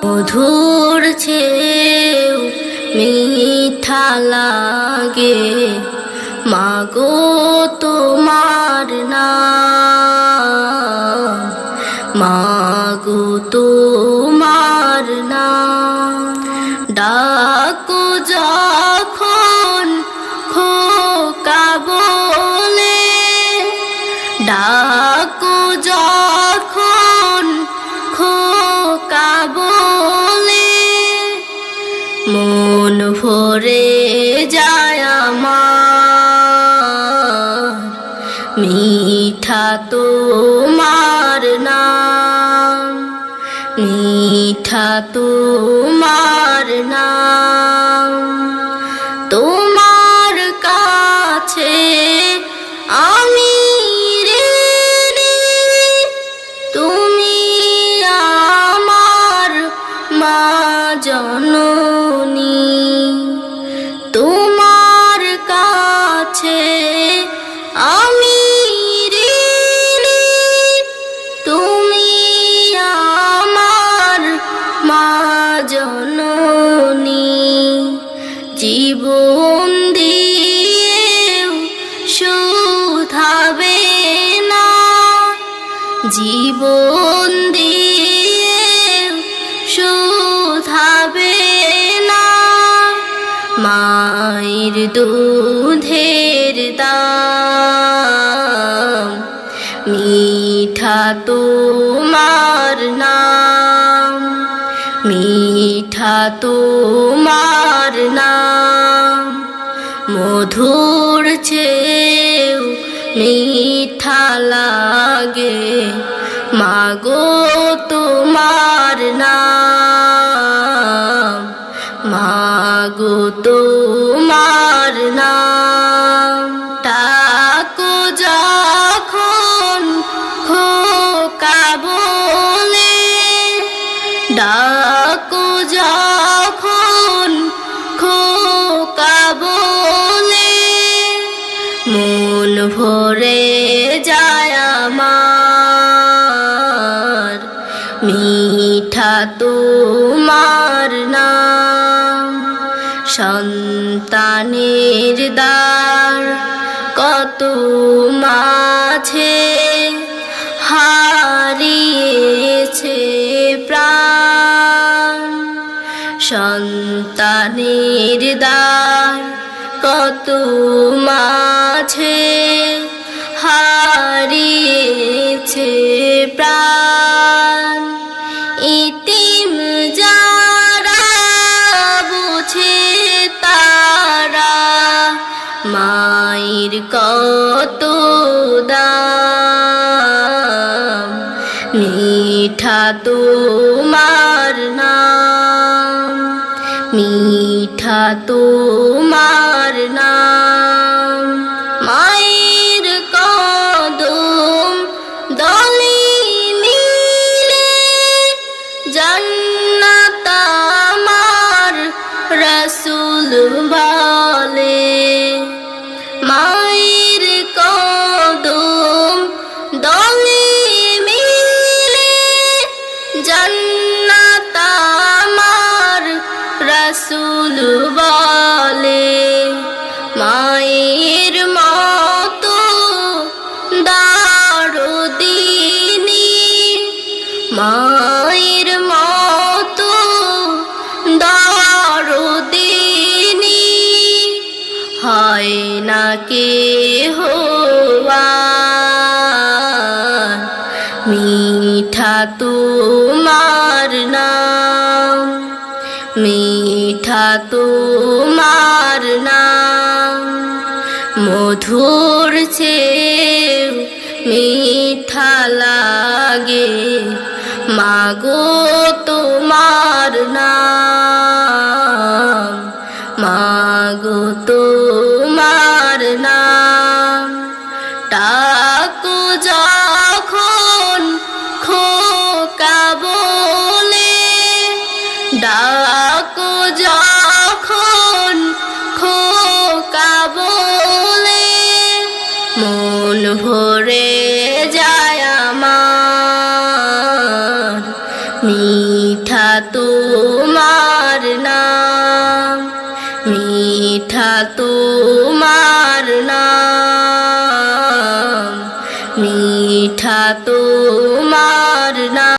মধুর চেয়েও মিঠা লাগে মাগো তোমার নাম, মাগো তোমার নাম। ডাকো যখন খোকা বলে, ডাকো যখন খোকা বলে, মন ভরে যায় আমার মিঠা তোমার নাম, মিঠা তোমার নাম। তোমার কাছে আমি ঋণী, তুমি আমার মা জননী। তোমার কাছে আমি ঋণী, তুমি আমার মা জননী। জীবন দিয়েও শুধাবে না, জীবন দিয়েও শুধাবে না, মায়ের দুধের দাম। মিঠা তোমার নাম, মিঠা তোমার নাম। মধুর চেয়েও মিঠা লাগে মাগো তোমার নাম, মাগো তোমার নাম। ডাকো যখন খোকা বলে, ডাকো যখন খোকা বলে, মন ভরে যায় আমার মিঠা তোমার নাম। সন্তানের দ্বার কত মাঝে হারিয়েছে প্রাণ, সন্তানের দ্বার কত মাঝে হারিয়েছে প্রাণ। ইতিম যারা বুঝে তারা মায়ের কত দাম। মিঠা তোমার নাম, মিঠা তোমার নাম। মায়ের কদম দলে মিলে জান্নাত আমার রাসূল বলে। মায়ের কদম দলে মিলে জান্নাত আমার রাসূল বলে। মায়ের মতো দারুদিনী, মায়ের মতো দারুদিনী হয় না কেহ আর। মিঠা তোমার নাম, মিঠা তোমার নাম। মধুর চেয়েও মিঠা লাগে মাগো তোমার নাম, মাগো তোমার নাম। ডাকো যখন খোকা বলে, ডাকো যখন খোকা বলে, মন ভরে যায় আমার মিঠা তো তোমার নাম, মিঠা তোমার নাম, মিঠা তোমার নাম।